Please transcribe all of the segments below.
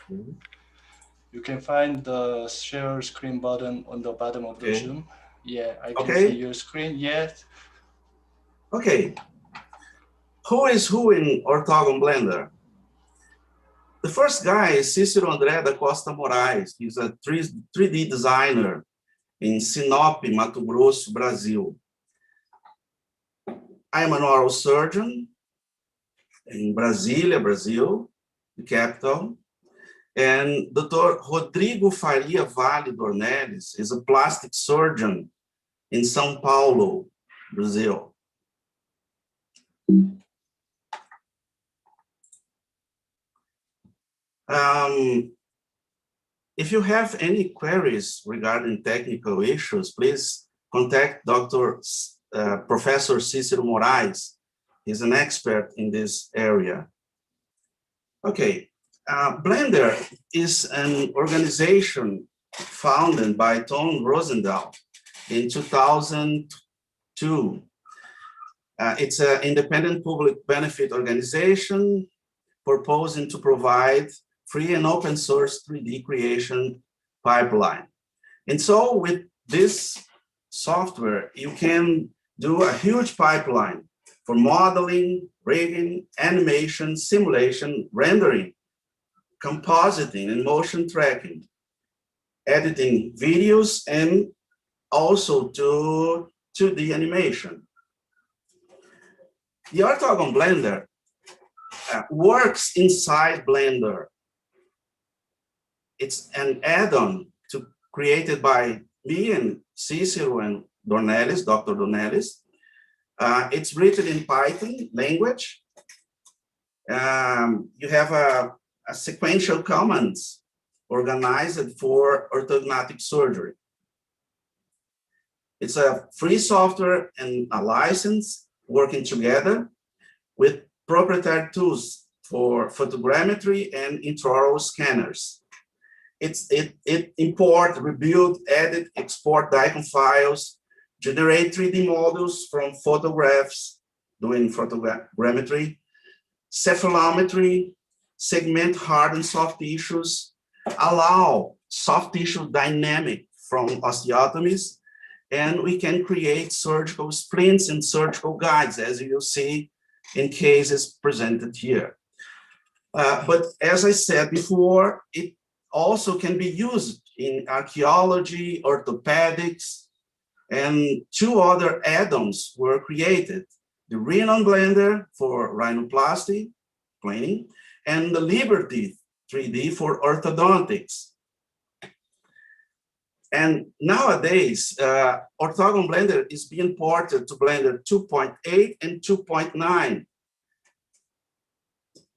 Mhm. You can find the share screen button on the bottom of the Okay. Zoom. Yeah, I can see Okay. your screen. Yes. Okay. Who is who in Ortogonblender? The first guy is Cícero André da Costa Moraes. He's a 3D designer in Sinop, Mato Grosso, Brazil. I am an oral surgeon in Brasília, Brazil, the capital. And Dr. Rodrigo Faria Vale Dornelles is a plastic surgeon in São Paulo, Brazil. If you have any queries regarding technical issues, please contact Professor Cícero Moraes. He's an expert in this area. Okay, Blender is an organization founded by Tom Rosendahl in 2002. It's an independent public benefit organization proposing to provide free and open source 3D creation pipeline. And so with this software, you can do a huge pipeline for modeling, rigging, animation, simulation, rendering, compositing, and motion tracking, editing videos, and also to 2D animation. The Ortogonblender works inside Blender. It's an add-on created by me and Cicero and Dornelles, Dr. Dornelles. It's written in Python language. You have a sequential commands organized for orthognathic surgery. It's a free software and a license working together with proprietary tools for photogrammetry and intraoral scanners. It import, rebuild, edit, export DICOM files, generate 3D models from photographs, doing photogrammetry, cephalometry, segment hard and soft tissues, allow soft tissue dynamic from osteotomies, and we can create surgical splints and surgical guides, as you see in cases presented here. But as I said before, it also can be used in archaeology, orthopedics, and two other add-ons were created. The Blender for rhinoplasty, planing, and the Liberty 3D for orthodontics. And nowadays, Ortogonblender is being ported to Blender 2.8 and 2.9.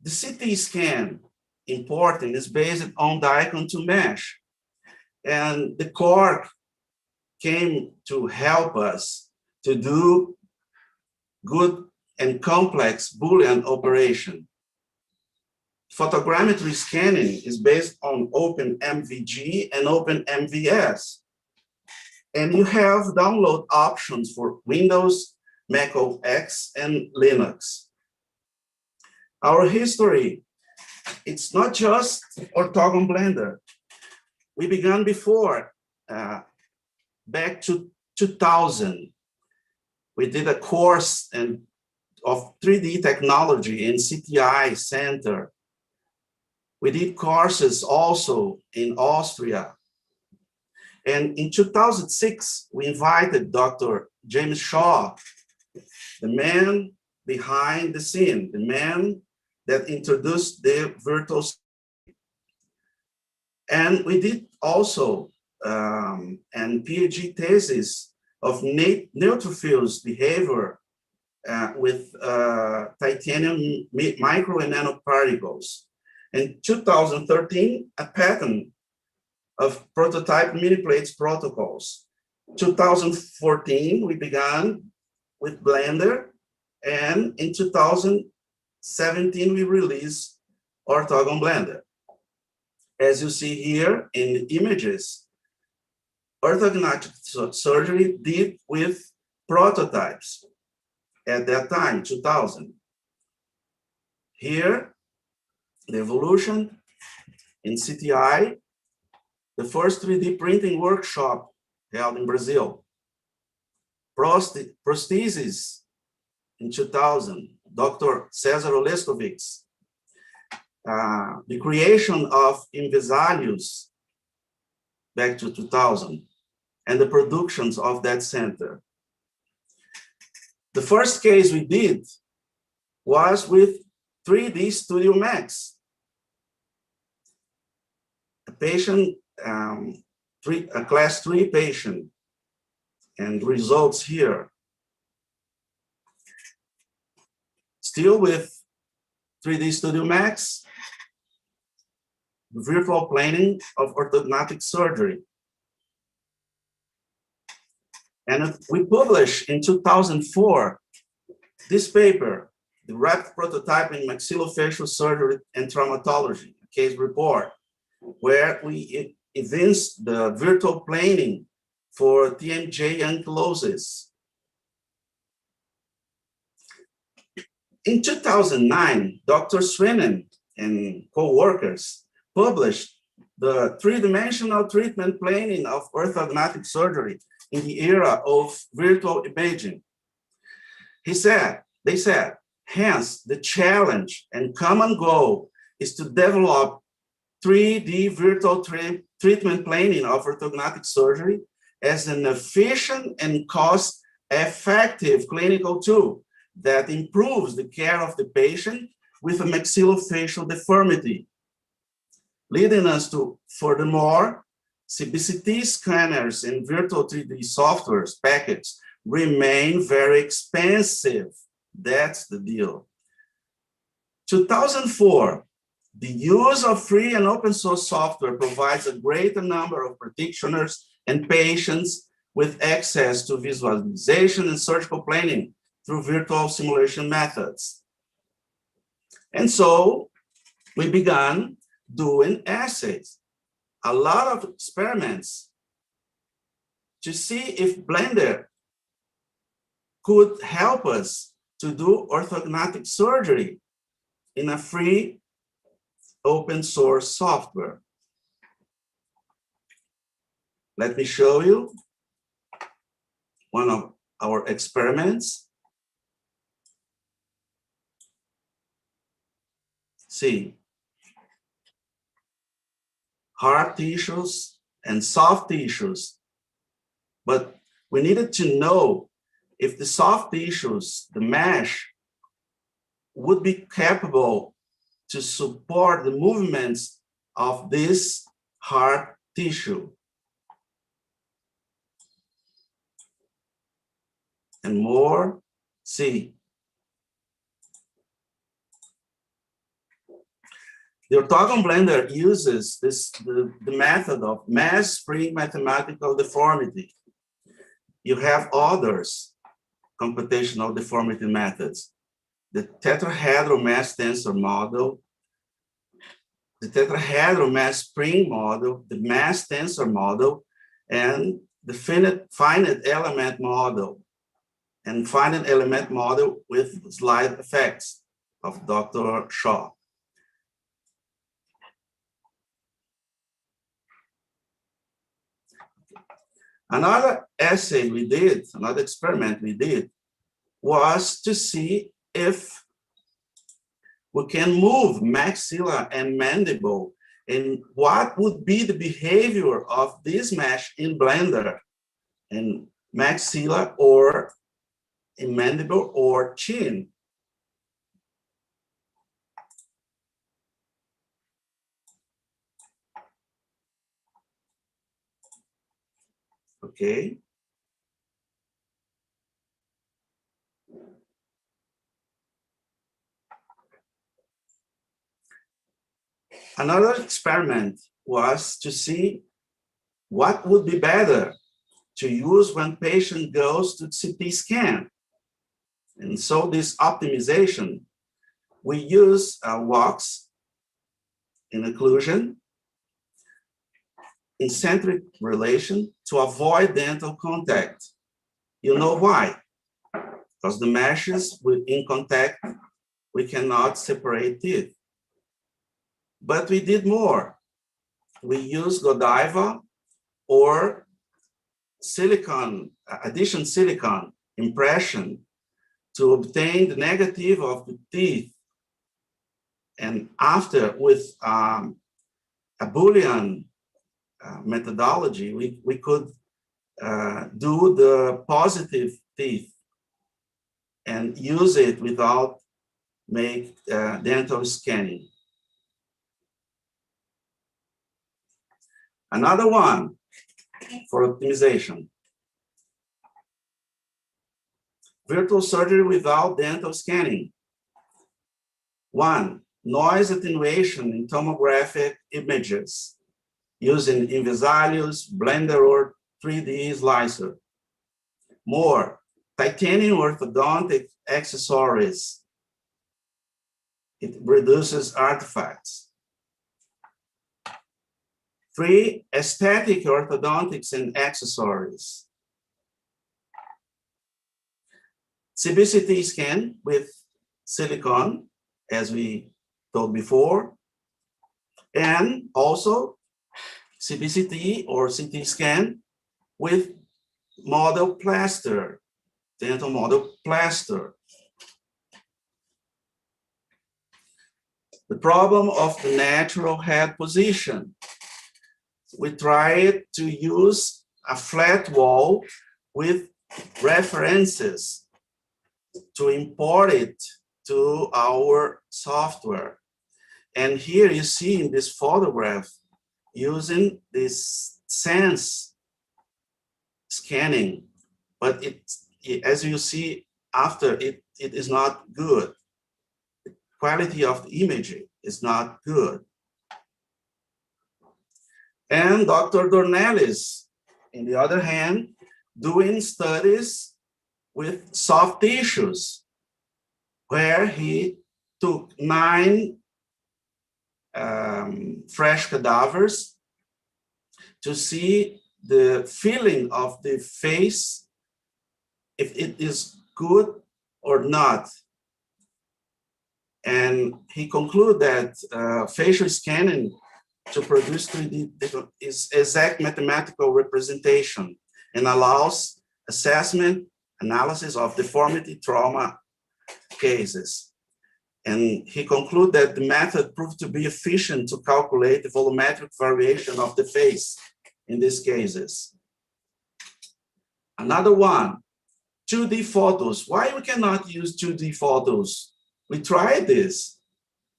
The CT scan importing is based on DICOM to mesh. And the core came to help us to do good and complex Boolean operation. Photogrammetry scanning is based on OpenMVG and OpenMVS. And you have download options for Windows, Mac OS, and Linux. Our history, it's not just Ortogonblender. We began before, back to 2000. We did a course of 3D technology in CTI Center. We did courses also in Austria. And in 2006, we invited Dr. James Shaw, the man behind the scene, the man that introduced the virtual. And we did also an PhD thesis of neutrophils behavior with titanium micro and nanoparticles. In 2013, a patent of prototype mini plates protocols. 2014, we began with Blender, and in 2017, we released Ortogonblender. As you see here in the images, orthognathic surgery did with prototypes at that time, 2000. Here, the evolution, In CTI, the first 3D printing workshop held in Brazil. Prosthesis in 2000, Dr. Cesar Oleskovics. The creation of Invisalius back to 2000, and the productions of that center. The first case we did was with 3D Studio Max. A patient, a class 3 patient, and results here. Still with 3D Studio Max, virtual planing of orthognathic surgery. And we published in 2004 this paper, the rapid prototyping maxillofacial surgery and traumatology, case report, where we evinced the virtual planing for TMJ ankylosis. In 2009, Dr. Swinen and co-workers published the three-dimensional treatment planing of orthognathic surgery in the era of virtual imaging. They said, hence the challenge and common goal is to develop 3D virtual treatment planing of orthognathic surgery as an efficient and cost-effective clinical tool that improves the care of the patient with a maxillofacial deformity, leading us to, furthermore, CBCT scanners and virtual 3D softwares packages remain very expensive. That's the deal. 2004, the use of free and open source software provides a greater number of practitioners and patients with access to visualization and surgical planning through virtual simulation methods. And so we began doing assays, a lot of experiments to see if Blender could help us to do orthognathic surgery in a free open source software. Let me show you one of our experiments. See, hard tissues and soft tissues, but we needed to know if the soft tissues, the mesh, would be capable to support the movements of this hard tissue. And more, see. The Ortogonblender uses the method of mass spring mathematical deformity. You have others computational deformity methods. The tetrahedral mass tensor model, the tetrahedral mass spring model, the mass tensor model, and the finite element model, and finite element model with slide effects of Dr. Shaw. Another assay we did, another experiment we did, was to see if we can move maxilla and mandible, and what would be the behavior of this mesh in Blender, in maxilla or in mandible or chin. Okay. Another experiment was to see what would be better to use when patient goes to CT scan. And so this optimization, we use walks in occlusion, in centric relation to avoid dental contact. You know why? Because the meshes in contact, we cannot separate teeth. But we did more. we use Godiva or silicon, addition silicon impression to obtain the negative of the teeth. And after, with a Boolean methodology, we could do the positive teeth and use it without make dental scanning. Another one for optimization. Virtual surgery without dental scanning. One, noise attenuation in tomographic images using Invisalign, Blender, or 3D slicer. More, titanium orthodontic accessories. It reduces artifacts. 3, aesthetic orthodontics and accessories. CBCT scan with silicone, as we told before, and also CBCT or CT scan with model plaster, dental model plaster. The problem of the natural head position. We tried to use a flat wall with references to import it to our software. And here you see in this photograph, using this sense scanning, but as you see after, it is not good. The quality of the image is not good. And Dr. Dornelles, on the other hand, doing studies with soft tissues, where he took 9 fresh cadavers to see the feeling of the face, if it is good or not. And he concluded that facial scanning to produce 3D is exact mathematical representation and allows assessment, analysis of deformity trauma cases. And he concluded that the method proved to be efficient to calculate the volumetric variation of the face in these cases. Another one, 2D photos. Why we cannot use 2D photos? We tried this,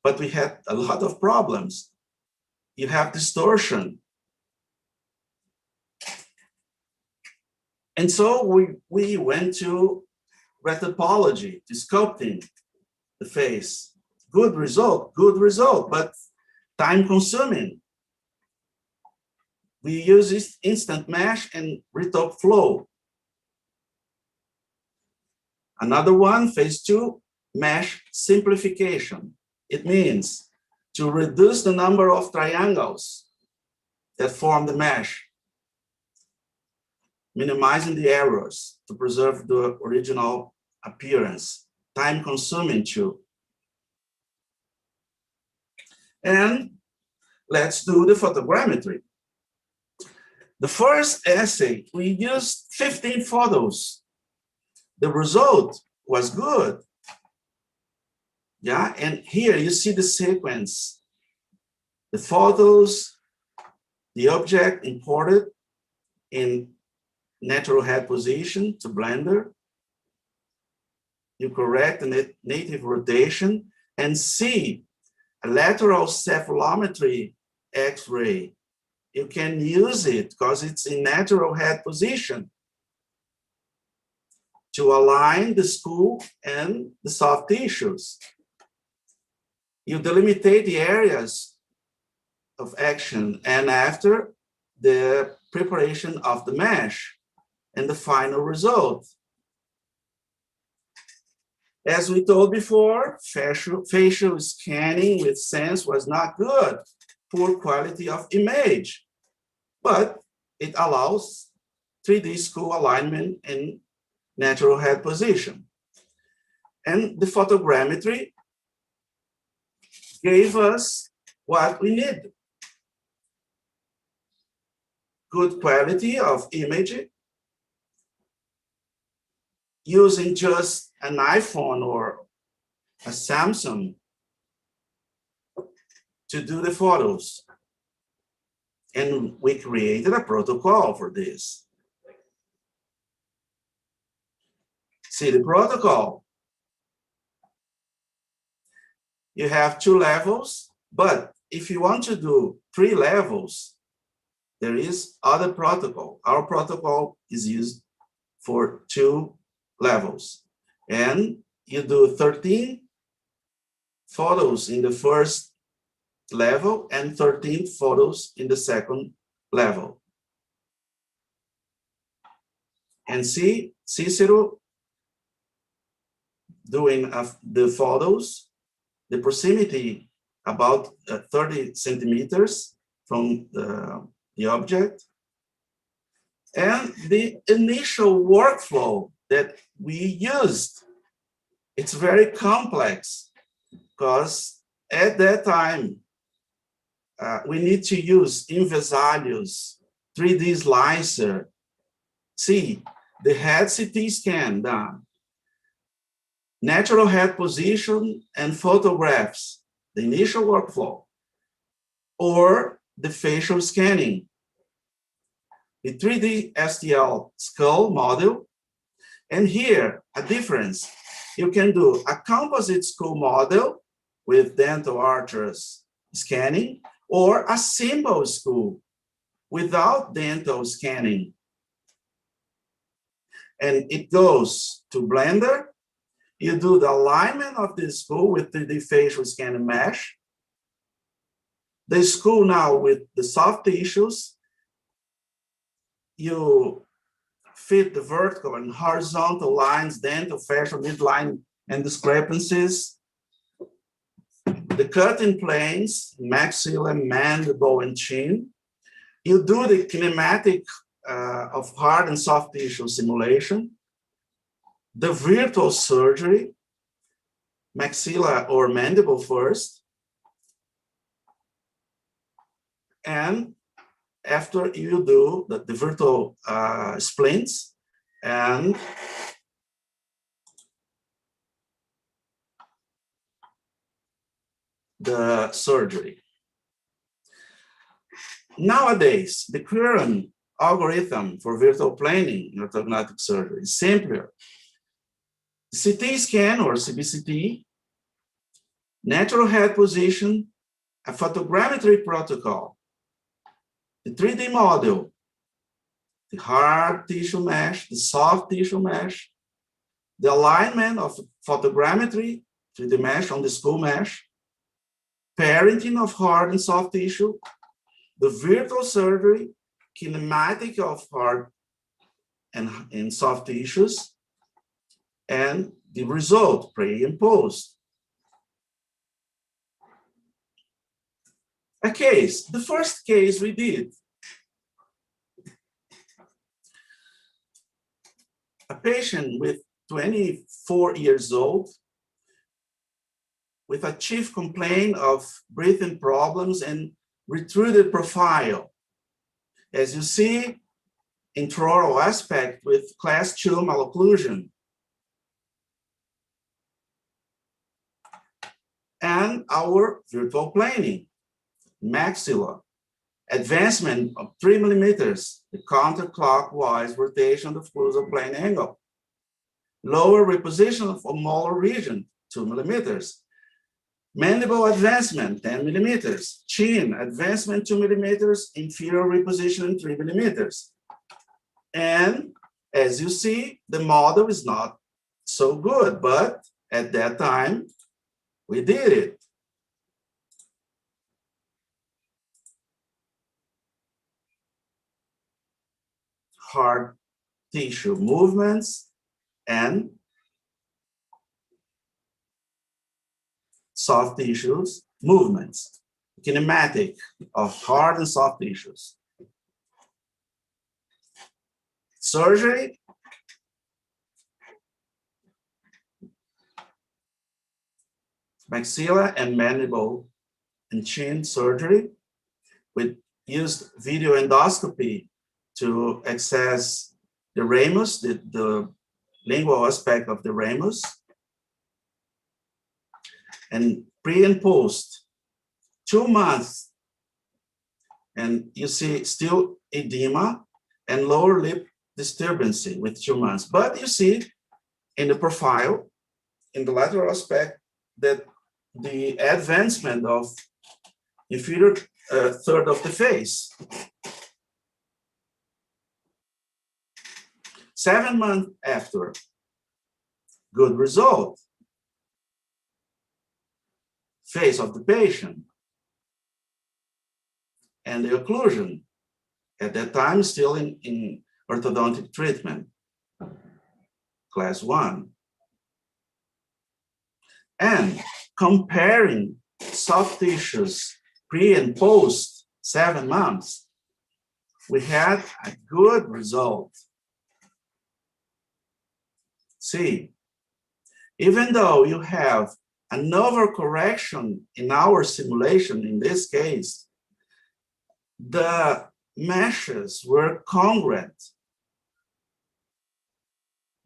but we had a lot of problems. You have distortion. And so we went to retopology, to sculpting the face. Good result, but time consuming. We use this instant mesh and retop flow. Another one, phase 2, mesh simplification. It means to reduce the number of triangles that form the mesh, minimizing the errors to preserve the original appearance, time consuming too. And let's do the photogrammetry. The first essay, we used 15 photos. The result was good. Yeah, and here you see the sequence. The photos, the object imported in natural head position to Blender. You correct the native rotation and see a lateral cephalometry X-ray. You can use it because it's in natural head position to align the skull and the soft tissues. You delimitate the areas of action, and after the preparation of the mesh and the final result. As we told before, facial scanning with sense was not good, poor quality of image, but it allows 3D skull alignment in natural head position. And the photogrammetry gave us what we need. good quality of image using just an iPhone or a Samsung to do the photos. And we created a protocol for this. See the protocol. You have 2 levels, but if you want to do 3 levels, there is other protocol. Our protocol is used for 2 levels. And you do 13 photos in the first level and 13 photos in the second level. And see Cicero doing the photos, the proximity about 30 centimeters from the object. And the initial workflow that we used, it's very complex because at that time, we need to use Invesalhos 3D slicer. See, the head CT scan done, natural head position and photographs, the initial workflow, or the facial scanning, the 3D STL skull model. And here, a difference. You can do a composite skull model with dental arches scanning, or a simple skull without dental scanning. And it goes to Blender. You do the alignment of the skull with the facial scanning mesh. The skull now with the soft tissues, you fit the vertical and horizontal lines, dental, facial, midline, and discrepancies. The cutting planes, maxilla, mandible, and chin. You do the kinematic of hard and soft tissue simulation. The virtual surgery, maxilla or mandible first. And after you do the virtual splints and the surgery. Nowadays, the current algorithm for virtual planing in orthognathic surgery is simpler. CT scan or CBCT, natural head position, a photogrammetry protocol, the 3D model, the hard tissue mesh, the soft tissue mesh, the alignment of photogrammetry, 3D mesh on the skull mesh, parenting of hard and soft tissue, the virtual surgery, kinematic of hard and soft tissues, and the result, pre and post. A case, the first case we did. A patient with 24 years old with a chief complaint of breathing problems and retruded profile. As you see, intraoral aspect with class 2 malocclusion. And our virtual planing, maxilla, advancement of 3 millimeters, the counterclockwise rotation of occlusal plane angle. Lower reposition of molar region, 2 millimeters. Mandible advancement, 10 millimeters. Chin advancement, 2 millimeters. Inferior repositioning, 3 millimeters. And as you see, the model is not so good, but at that time, we did it. Hard tissue movements and soft tissues movements, kinematic of hard and soft tissues. Surgery, maxilla and mandible and chin surgery. We used video endoscopy to access the ramus, the lingual aspect of the ramus, and pre and post, 2 months, and you see still edema and lower lip disturbance with 2 months. But you see in the profile, in the lateral aspect, that the advancement of inferior third of the face. 7 months after, good result. Face of the patient and the occlusion, at that time still in orthodontic treatment, class 1. And comparing soft tissues pre and post 7 months, we had a good result. See, even though you have an overcorrection in our simulation, in this case, the meshes were congruent.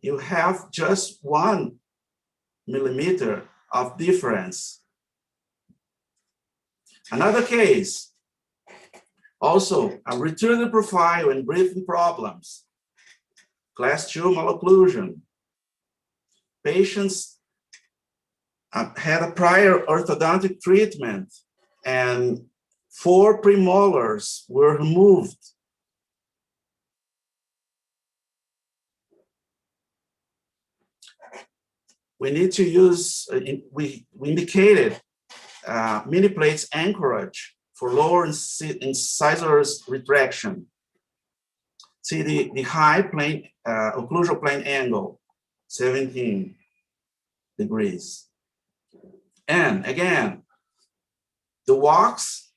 You have just 1 millimeter of difference. Another case, also a return profile and breathing problems, class 2 malocclusion. Patients had a prior orthodontic treatment and 4 premolars were removed. We need to use, we indicated mini plates anchorage for lower incisors retraction. See the high plane, occlusal plane angle, 17 degrees. And again, the wax,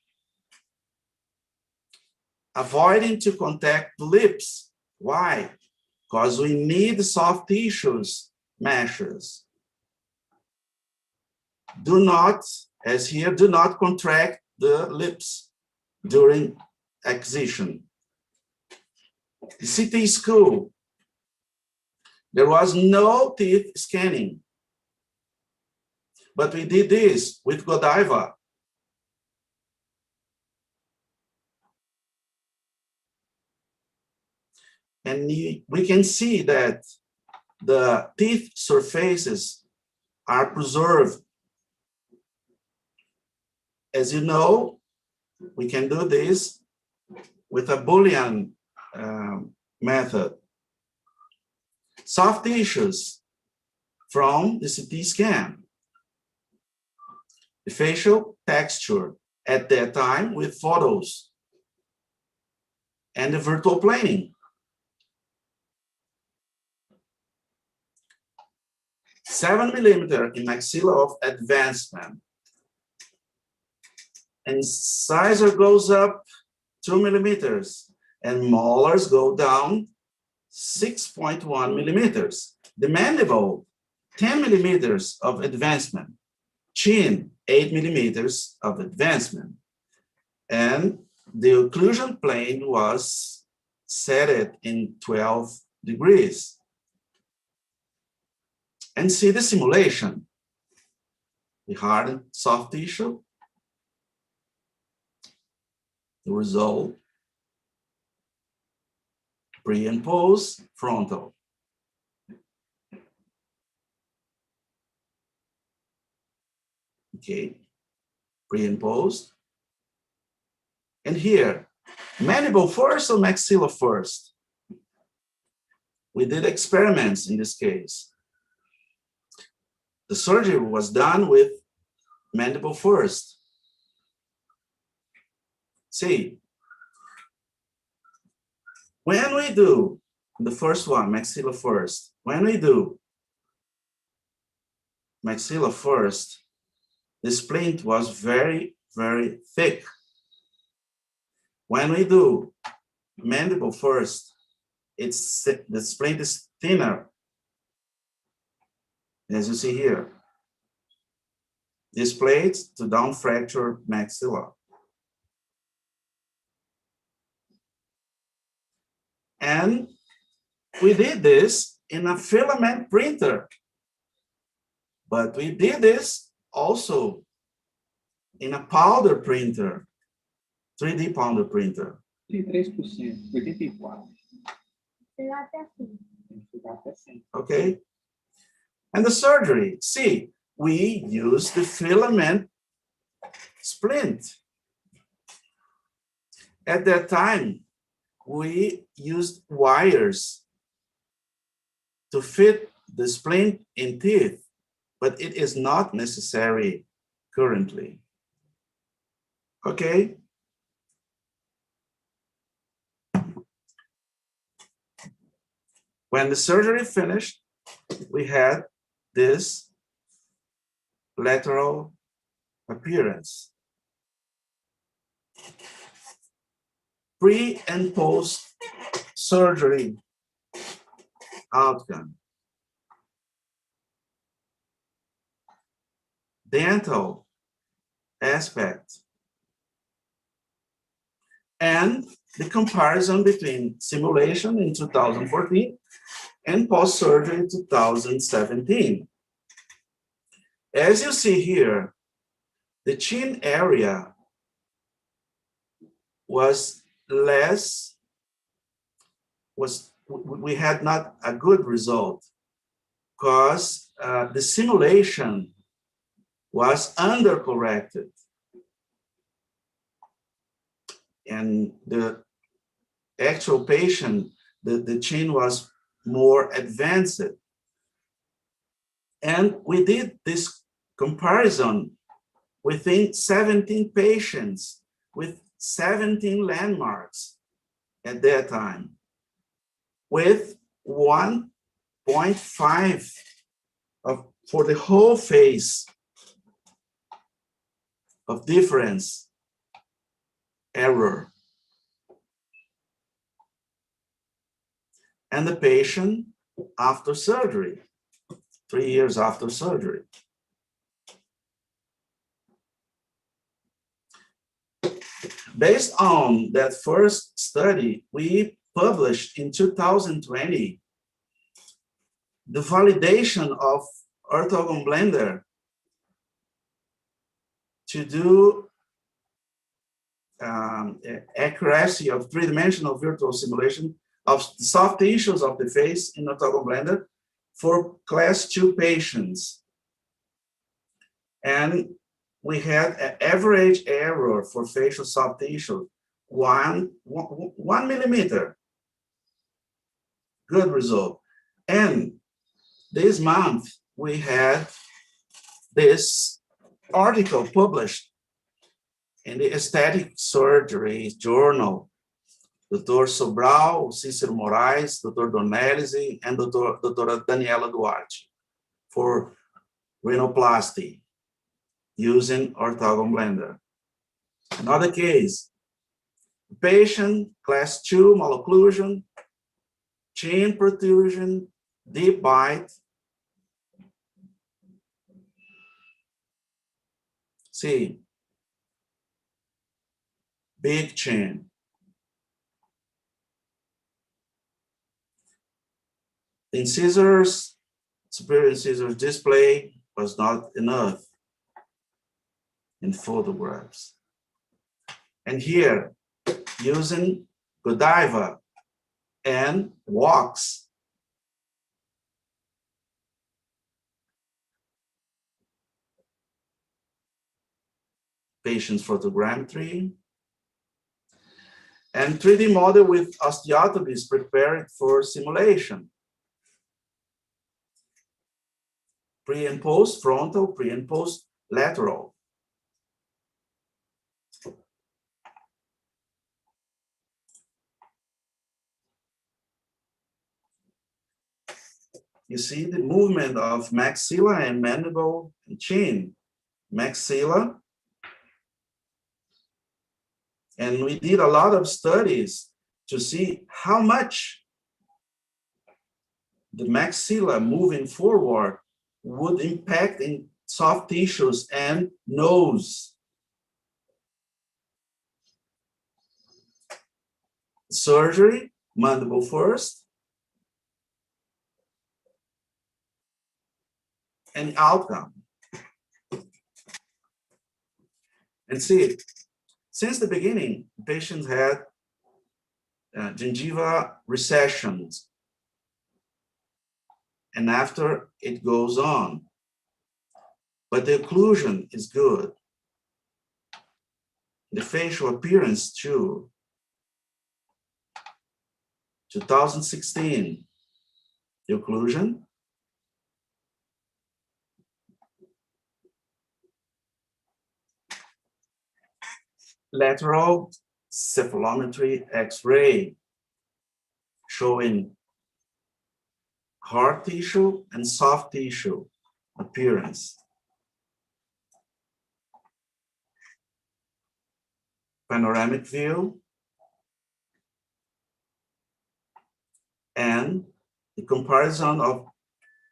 avoiding to contact the lips. Why? Because we need soft tissues meshes. Do not, as here, do not contract the lips during excision. The CT school, there was no teeth scanning, but we did this with Godiva. And we can see that the teeth surfaces are preserved. As you know, we can do this with a Boolean method. Soft tissues from the CT scan. The facial texture at that time with photos. And the virtual planing. 7 millimeter in maxilla of advancement. Incisor goes up 2 millimeters and molars go down 6.1 millimeters. The mandible, 10 millimeters of advancement. Chin, 8 millimeters of advancement. And the occlusion plane was set in 12 degrees. And see the simulation. The hardened soft tissue. The result. Pre and post, frontal. Okay, pre and post. And here, mandible first or maxilla first? We did experiments in this case. The surgery was done with mandible first. See, when we do the first one, maxilla first, when we do maxilla first, the splint was very, very thick. When we do mandible first, the splint is thinner, as you see here. This plate to down fracture maxilla. And we did this in a filament printer, but we did this also in a powder printer, 3D powder printer. 33%, 84. Okay. And the surgery, see, we use the filament splint. At that time, we used wires to fit the splint in teeth, but it is not necessary currently. Okay. When the surgery finished, we had this lateral appearance. Pre and post surgery outcome. Dental aspect. And the comparison between simulation in 2014 and post-surgery 2017. As you see here, the chin area was less, we had not a good result because the simulation was undercorrected. And the actual patient, the chin was more advanced. And we did this comparison within 17 patients with 17 landmarks at that time, with 1.5 for the whole face of difference error. And the patient after surgery, 3 years after surgery. Based on that first study, we published in 2020 the validation of Ortogonblender to do accuracy of three-dimensional virtual simulation of soft tissues of the face in Ortogonblender for class 2 patients. And we had an average error for facial soft tissue, one millimeter. Good result. And this month, we had this article published in the Aesthetic Surgery Journal. Dr. Sobral, Cícero Moraes, Dr. Donelisi, and Dr. Daniela Duarte for rhinoplasty using Ortogonblender. Another case, patient, class 2 malocclusion, chin protrusion, deep bite. See, big chin. Incisors, superior incisors display was not enough in photographs. And here, using Godiva and wax, patient's photogrammetry, and 3D model with osteotomies prepared for simulation. Pre and post frontal, pre and post lateral. You see the movement of maxilla and mandible and chin. Maxilla. And we did a lot of studies to see how much the maxilla moving forward would impact in soft tissues and nose. Surgery, mandible first, and outcome. And see, since the beginning, patients had gingiva recessions, and after it goes on. But the occlusion is good. The facial appearance too. 2016, the occlusion. Lateral cephalometry X-ray showing hard tissue and soft tissue appearance. Panoramic view and the comparison of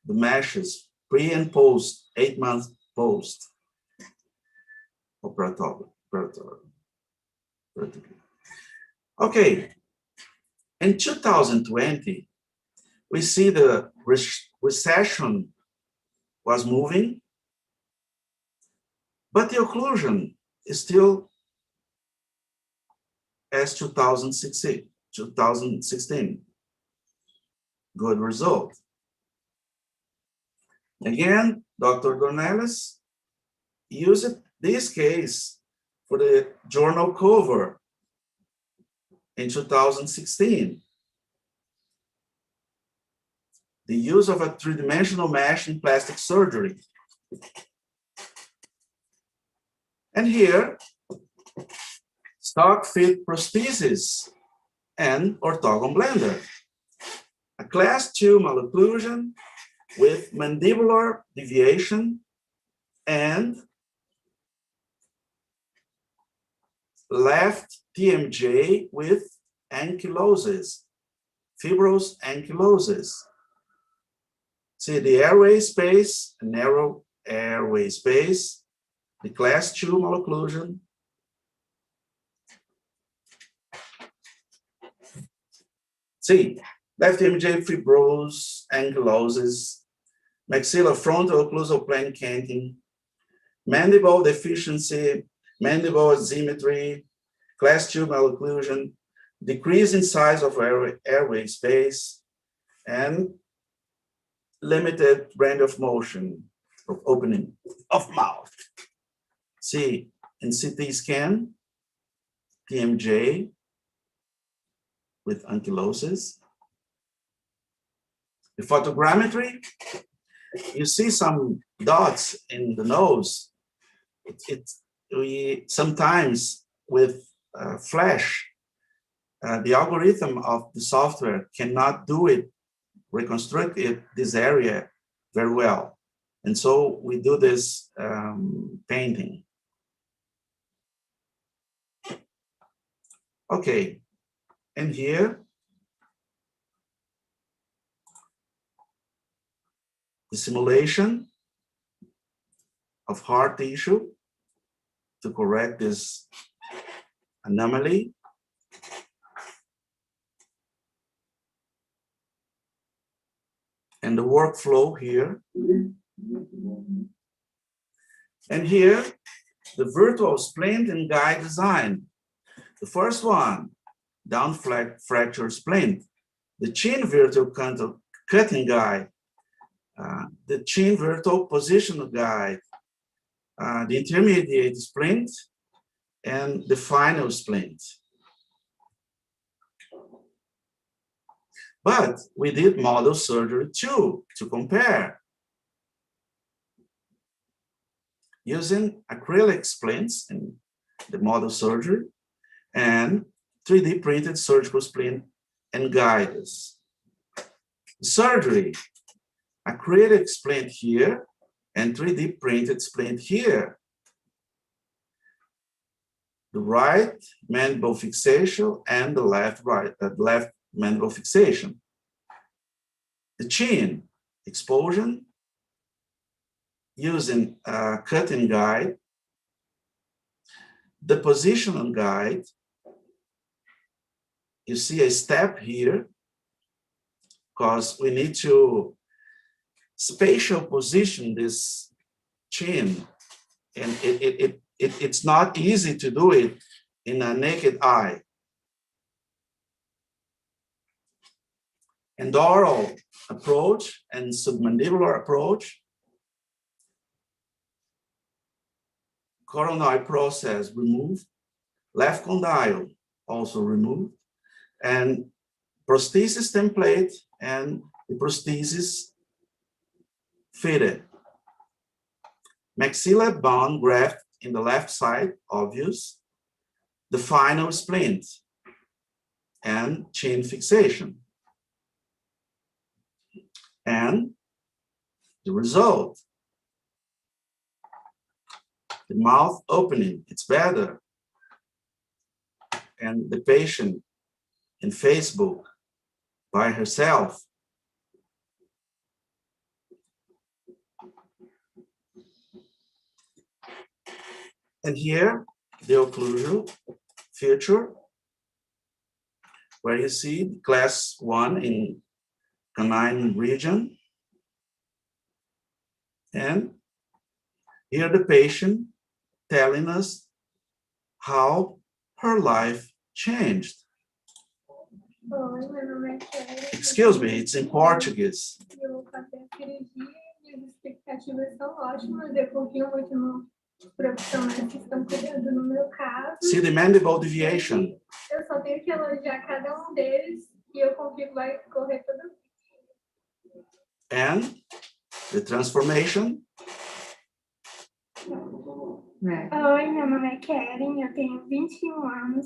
the meshes pre and post, 8 months post operative. Okay, in 2020, we see the recession was moving, but the occlusion is still as 2016. Good result. Again, Dr. Dornelles used this case for the journal cover in 2016. The use of a three-dimensional mesh in plastic surgery. And here, stock fit prosthesis and Ortogonblender. A class 2 malocclusion with mandibular deviation and left TMJ with ankylosis, fibrous ankylosis. See the airway space, narrow airway space, the class 2 malocclusion. See, left TMJ fibrous ankylosis, maxilla frontal occlusal plane canting, mandible deficiency, mandible asymmetry, class 2 malocclusion, decrease in size of airway space, and limited range of motion of opening of mouth. See, in CT scan, TMJ with ankylosis. The photogrammetry, you see some dots in the nose. We sometimes with flash, the algorithm of the software cannot do it, reconstruct this area very well. And so we do this painting. Okay, and here, the simulation of hard tissue to correct this anomaly. And the workflow here. And here, the virtual splint and guide design. The first one, down fracture splint, the chin virtual cutting guide, the chin virtual positional guide, the intermediate splint, and the final splint. But we did model surgery too, to compare. Using acrylic splints in the model surgery and 3D printed surgical splint and guides. Surgery, acrylic splint here and 3D printed splint here. The right mandible fixation and the left mandible fixation. The chin exposure using a cutting guide, the positional guide, you see a step here, because we need to spatial position this chin, and it's not easy to do it in a naked eye. Endoral approach and submandibular approach, coronoid process removed, left condyle also removed, and prosthesis template and the prosthesis fitted. Maxilla bone graft in the left side, obvious. The final splint and chin fixation. And the result, the mouth opening, it's better. And the patient in Facebook by herself. And here, the occlusal feature, where you see class 1 in canine region. And here the patient telling us how her life changed. Oi, meu nome é Kelly. Excuse me, it's in Portuguese. Eu vou fazer a cirurgia e as expectativas são ótimas. Eu confio muito nos profissionais que estão cuidando no meu caso. See the mandible deviation. Eu só tenho que elogiar cada um deles e eu confio que vai correr tudo bem. And the transformation. Oi, meu nome é Karen, eu tenho 21 anos.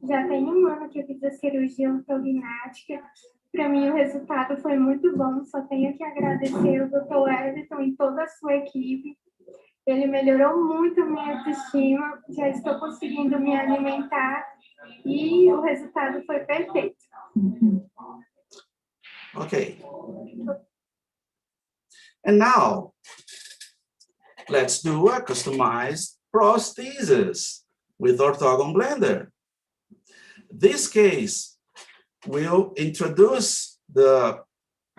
Já tem um ano que eu fiz a cirurgia ortognática. Para mim, o resultado foi muito bom. Só tenho que agradecer ao Dr. Everton e toda a sua equipe. Ele melhorou muito a minha autoestima. Já estou conseguindo me alimentar e o resultado foi perfeito. Okay. And now, let's do a customized prosthesis with Ortogonblender. This case will introduce the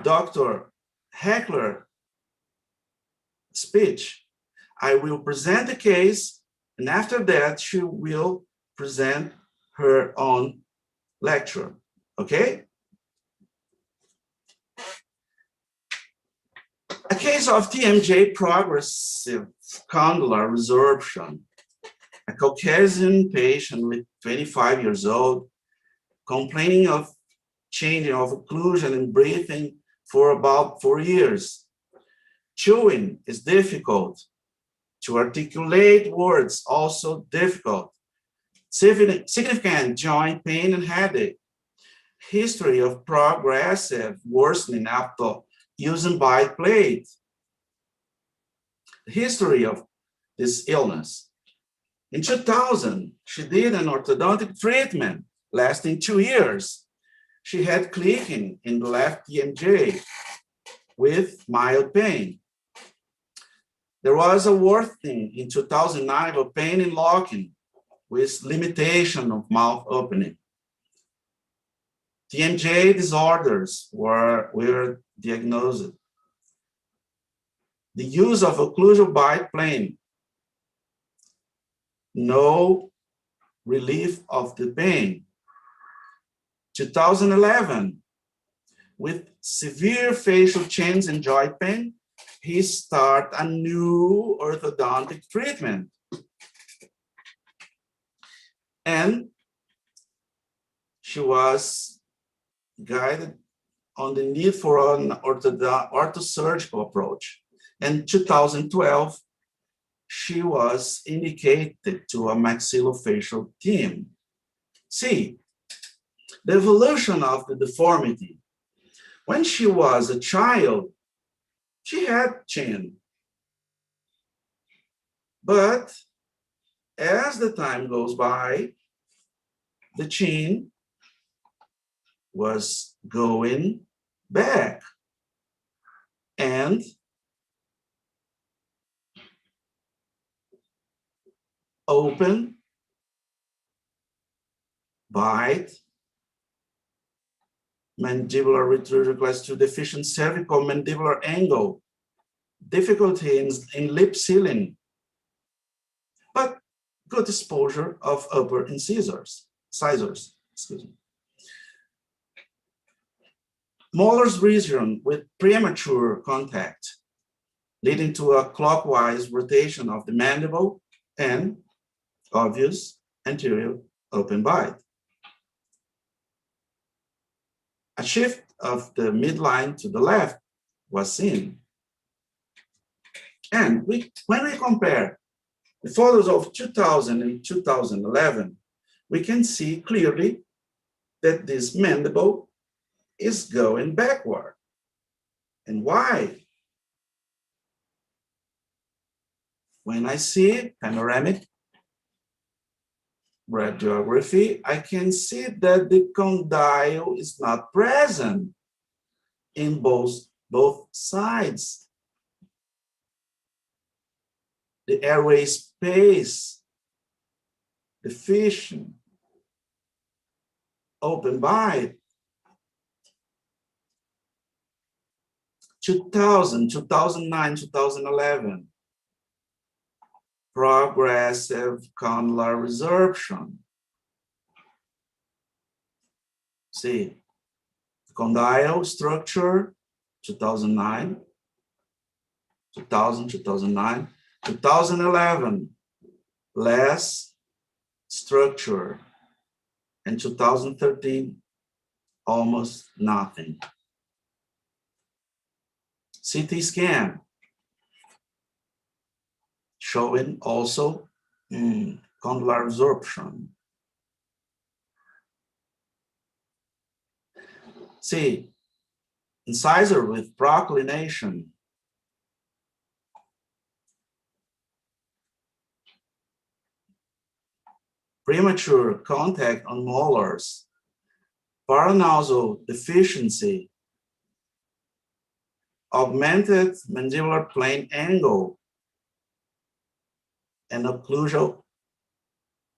Dr. Heckler speech. I will present the case, and after that, she will present her own lecture, okay? A case of TMJ progressive condylar resorption. A Caucasian patient with 25 years old, complaining of changing of occlusion and breathing for about 4 years. Chewing is difficult. To articulate words, also difficult. Significant joint pain and headache. History of progressive worsening after using bite plate. History of this illness. In 2000, she did an orthodontic treatment lasting 2 years. She had clicking in the left TMJ with mild pain. There was a worsening in 2009 of pain and locking with limitation of mouth opening. TMJ disorders were diagnosed. The use of occlusal bite plane, no relief of the pain. 2011, with severe facial chins and joint pain, he started a new orthodontic treatment. And she was guided on the need for an orthosurgical approach. In 2012, she was indicated to a maxillofacial team. See, the evolution of the deformity. When she was a child, she had chin. But as the time goes by, the chin was going back. And open, bite, mandibular retruder class 2 deficient cervical mandibular angle, difficulty in lip sealing, but good exposure of upper incisors, excuse me. Molars region with premature contact, leading to a clockwise rotation of the mandible and obvious anterior open bite. A shift of the midline to the left was seen. And when we compare the photos of 2000 and 2011, we can see clearly that this mandible is going backward. And why? When I see panoramic radiography, I can see that the condyle is not present in both sides. The airway space, deficient, open bite. 2000, 2009, 2011. Progressive condylar resorption. See, condyle structure, 2009, 2000, 2009, 2011, less structure, and 2013, almost nothing. CT scan, showing also condylar resorption. See, incisor with proclination. Premature contact on molars. Paranasal deficiency. Augmented mandibular plane angle. And occlusal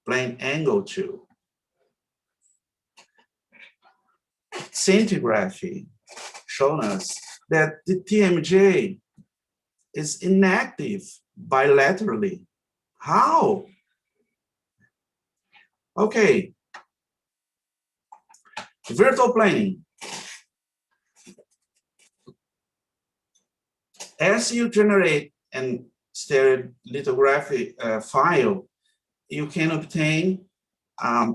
plane angle too. Scintigraphy shown us that the TMJ is inactive bilaterally. How? Okay. Virtual planing. As you generate an stereolithography file, you can obtain a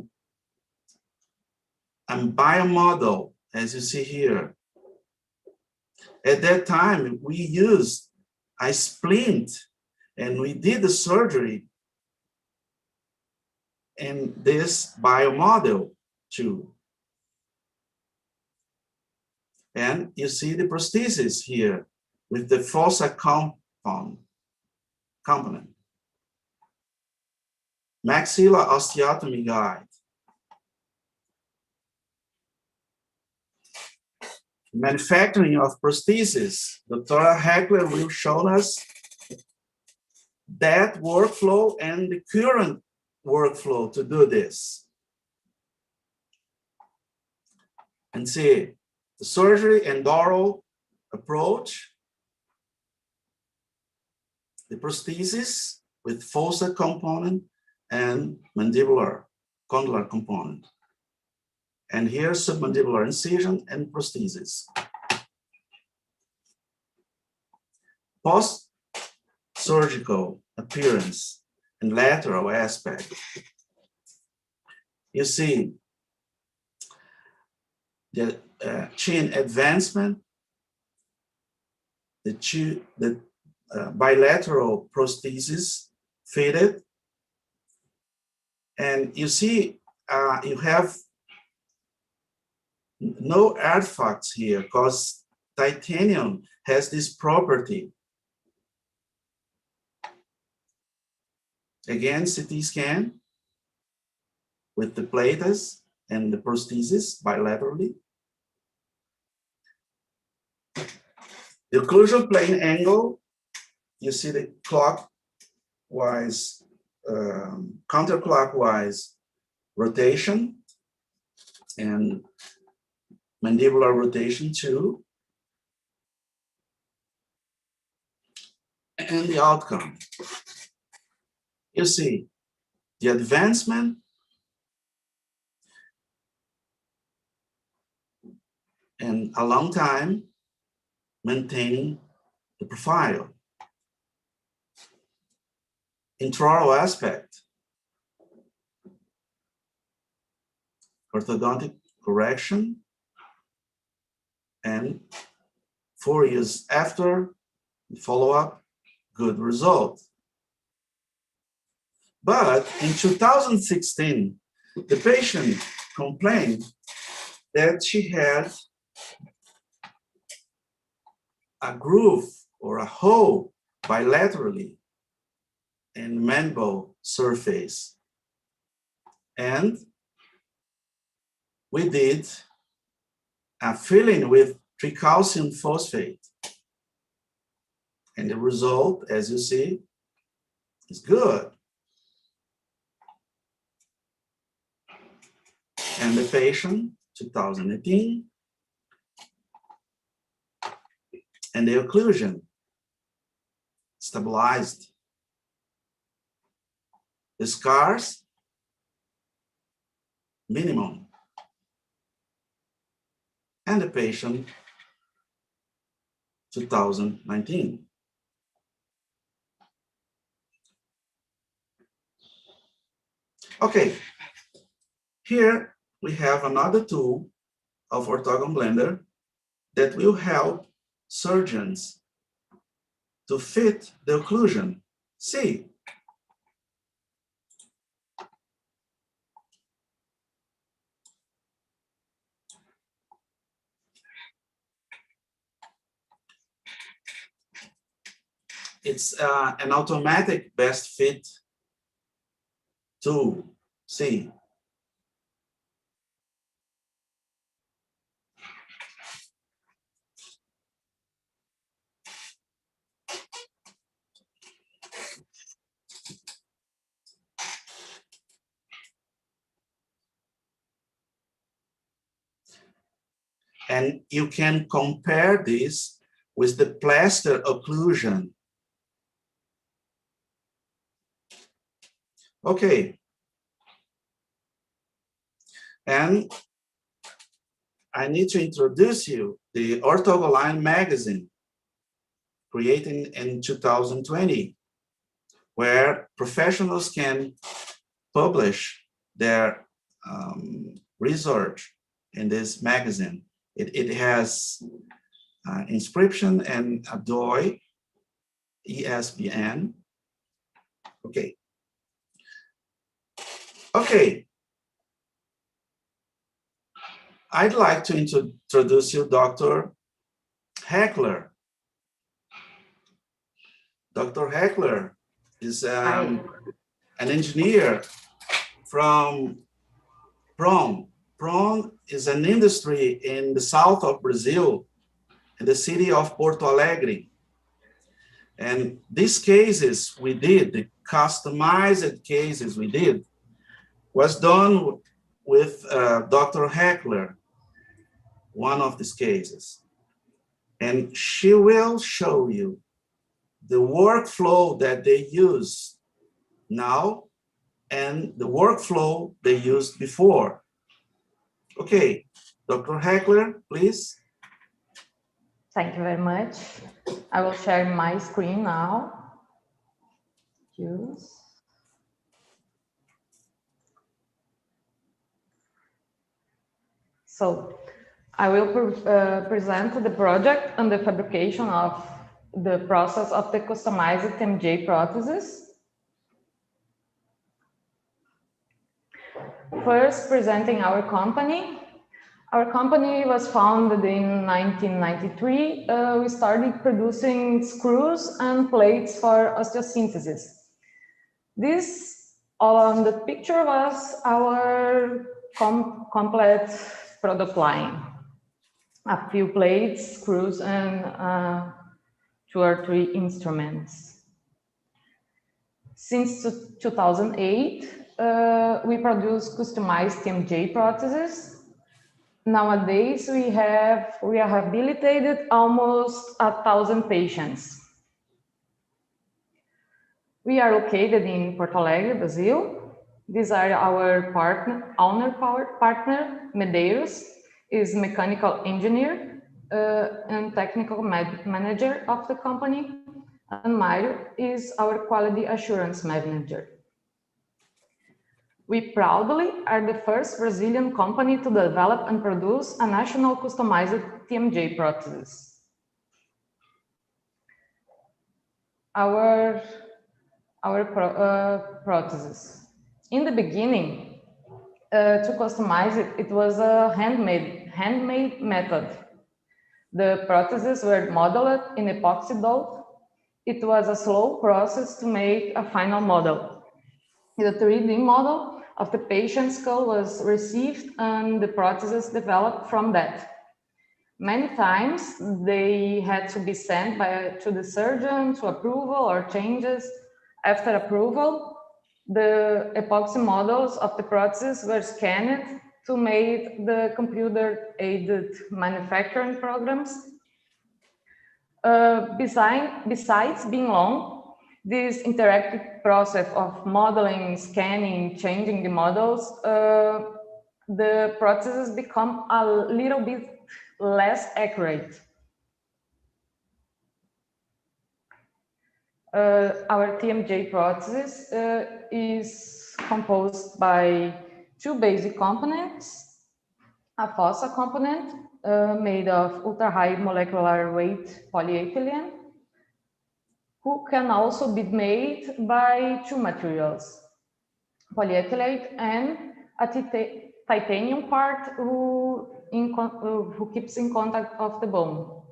biomodel, as you see here. At that time, we used a splint and we did the surgery in this biomodel too. And you see the prosthesis here with the fossa component. Maxilla osteotomy guide. Manufacturing of prosthesis. Dr. Heckler will show us that workflow and the current workflow to do this. And see the surgery endural approach, the prosthesis with fossa component and mandibular condylar component. And here's submandibular incision and prosthesis. Post-surgical appearance and lateral aspect. You see the chin advancement, the bilateral prosthesis fitted, and you see you have no artifacts here because titanium has this property. Again, CT scan with the plates and the prosthesis bilaterally. The occlusal plane angle, you see the clockwise, counterclockwise rotation and mandibular rotation 2, and the outcome. You see the advancement and a long time maintaining the profile. Intraoral aspect, orthodontic correction, and 4 years after follow-up, good result. But in 2016, the patient complained that she had a groove or a hole bilaterally in mandible surface. And we did a filling with tricalcium phosphate. And the result, as you see, is good. And the patient, 2018, and the occlusion stabilized. The scars, minimum. And the patient, 2019. Okay, here we have another tool of Ortogonblender that will help surgeons to fit the occlusion. See, it's an automatic best fit tool. See, and you can compare this with the plaster occlusion. Okay. And I need to introduce you the Ortogonblender magazine, created in 2020, where professionals can publish their research in this magazine. It has inscription and a DOI, ESBN. Okay. Okay. I'd like to introduce you Dr. Heckler. Dr. Heckler is an engineer from Prom. Prom is an industry in the south of Brazil, in the city of Porto Alegre. And these cases we did, the customized cases we did, was done with Dr. Heckler, one of these cases. And she will show you the workflow that they use now and the workflow they used before. Okay, Dr. Heckler, please. Thank you very much. I will share my screen now. Use. So I will present the project and the fabrication of the process of the customized TMJ prosthesis. First, presenting our company. Our company was founded in 1993. We started producing screws and plates for osteosynthesis. This, on the picture, was our complete product line. A few plates, screws, and 2 or 3 instruments. Since 2008, we produce customized TMJ prostheses. Nowadays, we have rehabilitated almost 1,000 patients. We are located in Porto Alegre, Brazil. These are our partner, Medeiros, is mechanical engineer and technical manager of the company, and Mario is our quality assurance manager. We proudly are the first Brazilian company to develop and produce a national customized TMJ prosthesis. Our prosthesis. In the beginning, to customize it, it was a handmade method. The prostheses were modeled in epoxy dough. It was a slow process to make a final model. The 3D model of the patient's skull was received and the prostheses developed from that. Many times they had to be sent to the surgeon to approval or changes. After approval, the epoxy models of the prostheses were scanned to make the computer-aided manufacturing programs. Besides being long, this interactive process of modeling, scanning, changing the models, the prostheses become a little bit less accurate. Our TMJ prosthesis is composed by two basic components, a fossa component made of ultra-high molecular weight polyethylene, who can also be made by two materials, polyethylene and a titanium part who keeps in contact of the bone,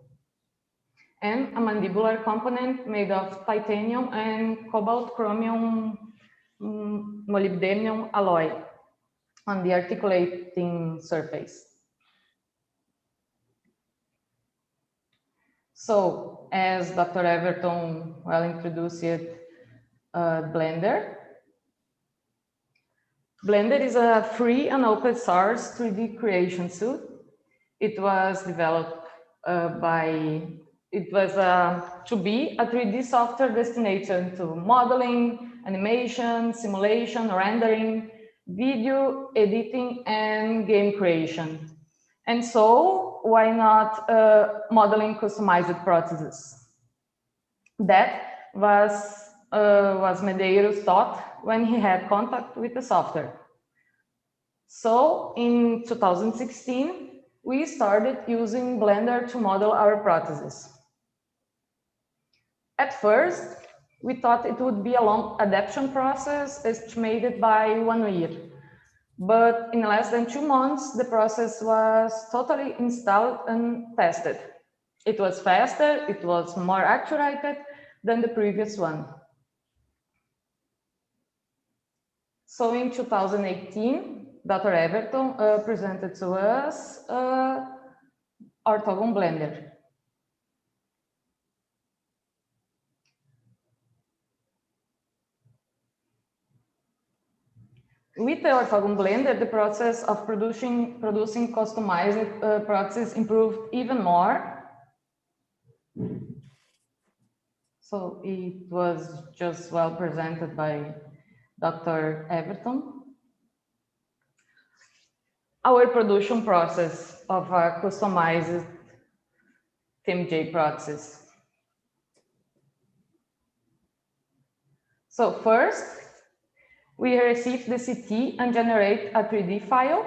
and a mandibular component made of titanium and cobalt chromium molybdenum alloy on the articulating surface. So, as Dr. Everton well introduced it, Blender. Blender is a free and open source 3D creation suite. It was developed to be a 3D software destination to modeling, animation, simulation, rendering, video editing, and game creation. And so, why not modeling customized prostheses? That was Medeiros' thought when he had contact with the software. So, in 2016, we started using Blender to model our prostheses. At first, we thought it would be a long adaptation process estimated by 1 year. But in less than 2 months, the process was totally installed and tested. It was faster, it was more accurate than the previous one. So in 2018, Dr. Everton presented to us Ortogonblender. With the Ortogonblender, the process of producing customized prostheses improved even more. So it was just well presented by Dr. Everton. Our production process of a customized TMJ prosthesis. So first, we receive the CT and generate a 3D file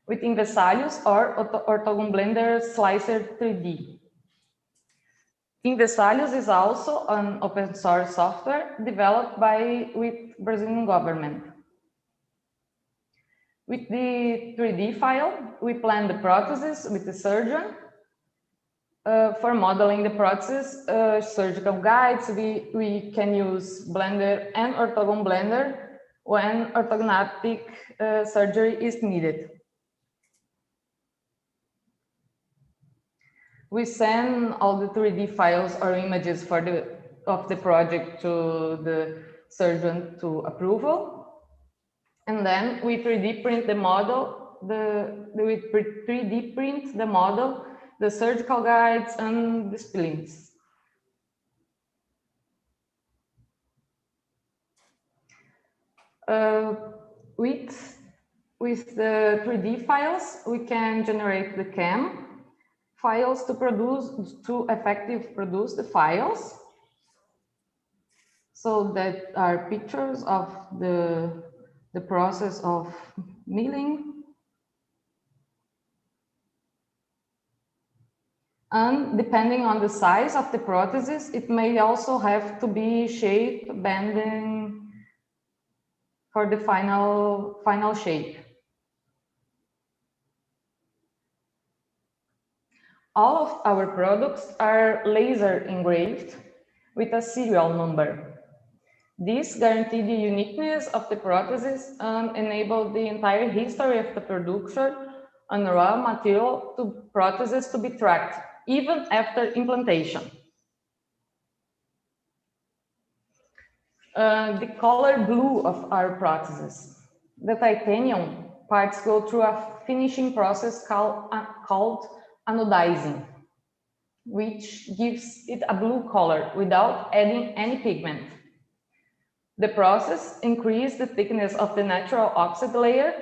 with Invesalhus or Ortogonblender Slicer 3D. Invesalhus is also an open source software developed with Brazilian government. With the 3D file, we plan the prosthesis with the surgeon. For modeling the prosthesis, surgical guides, we can use Blender and Ortogonblender when orthognathic surgery is needed. We send all the 3D files or images of the project to the surgeon to approval. And then we 3D print the model with 3D print the model, the surgical guides, and the splints. With the 3D files, we can generate the CAM files to effectively produce the files. So that are pictures of the process of milling. And depending on the size of the prosthesis, it may also have to be shaped, bending for the final shape. All of our products are laser engraved with a serial number. This guarantees the uniqueness of the prosthesis and enables the entire history of the production and raw material to prosthesis to be tracked, even after implantation. The color blue of our prosthesis. The titanium parts go through a finishing process called anodizing, which gives it a blue color without adding any pigment. The process increases the thickness of the natural oxide layer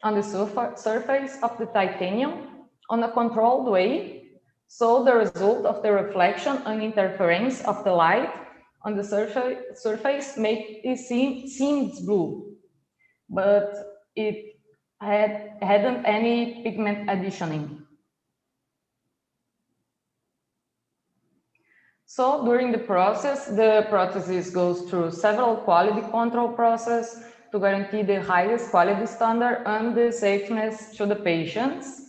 on the surface of the titanium on a controlled way, so the result of the reflection and interference of the light on the surface make it seem blue, but it hadn't any pigment additioning. So during the process, the prosthesis goes through several quality control processes to guarantee the highest quality standard and the safeness to the patients.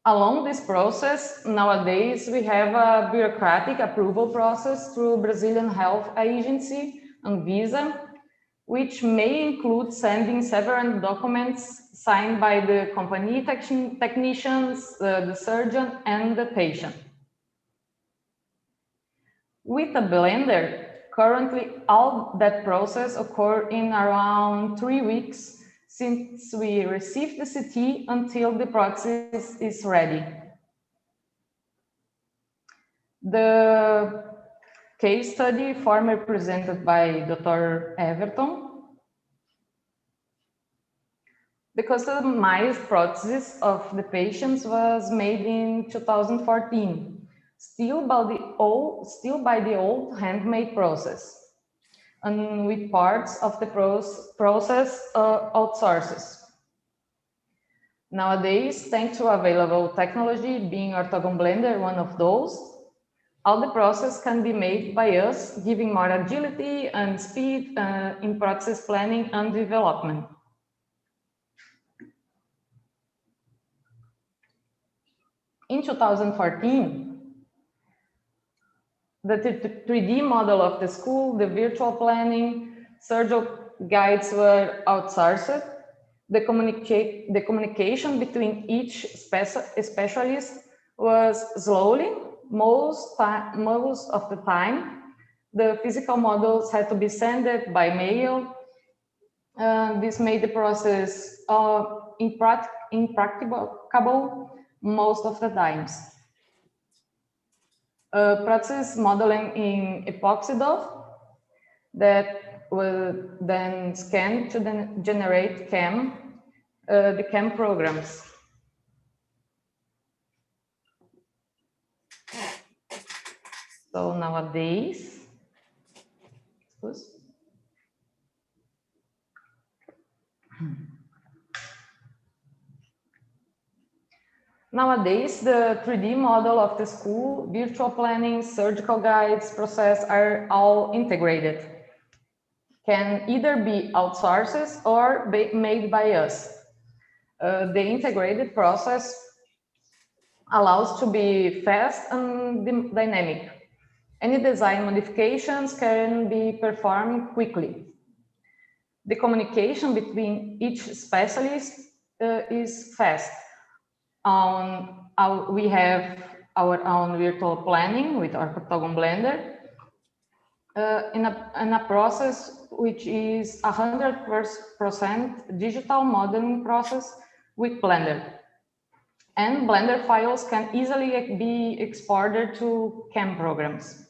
Along this process, nowadays we have a bureaucratic approval process through Brazilian Health Agency and Visa, which may include sending several documents signed by the company technicians, the surgeon, and the patient. With a blender, currently all that process occurs in around 3 weeks since we receive the CT until the prosthesis is ready. The case study formerly presented by Dr. Everton. The customized prosthesis of the patients was made in 2014. Still by the old handmade process, and with parts of the process outsources. Nowadays, thanks to available technology, being Ortogonblender one of those, all the process can be made by us, giving more agility and speed in process planning and development. In 2014, the 3D model of the school, the virtual planning, surgical guides were outsourced. The communication between each specialist was slowly, most of the time. The physical models had to be sent by mail. This made the process impracticable most of the times. Process modeling in epoxy dough that will then scan to generate the CAM programs. So nowadays, the 3D model of the school, virtual planning, surgical guides, process are all integrated. Can either be outsourced or be made by us. The integrated process allows to be fast and dynamic. Any design modifications can be performed quickly. The communication between each specialist is fast. We have our own virtual planning with Ortogonblender. in a process which is 100% digital modeling process with Blender. And Blender files can easily be exported to CAM programs.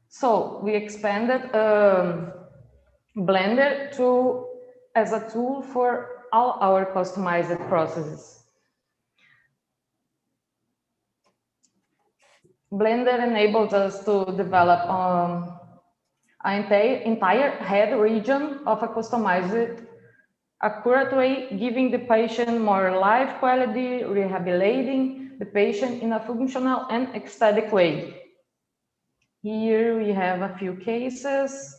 So we expanded Blender as a tool for all our customized processes. Blender enables us to develop an entire head region of a customized, accurate way, giving the patient more life quality, rehabilitating the patient in a functional and aesthetic way. Here we have a few cases.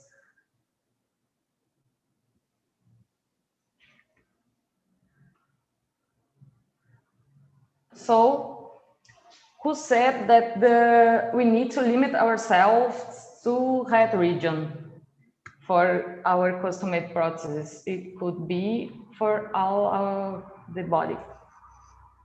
So, who said that we need to limit ourselves to head region for our custom-made processes? It could be for all the body.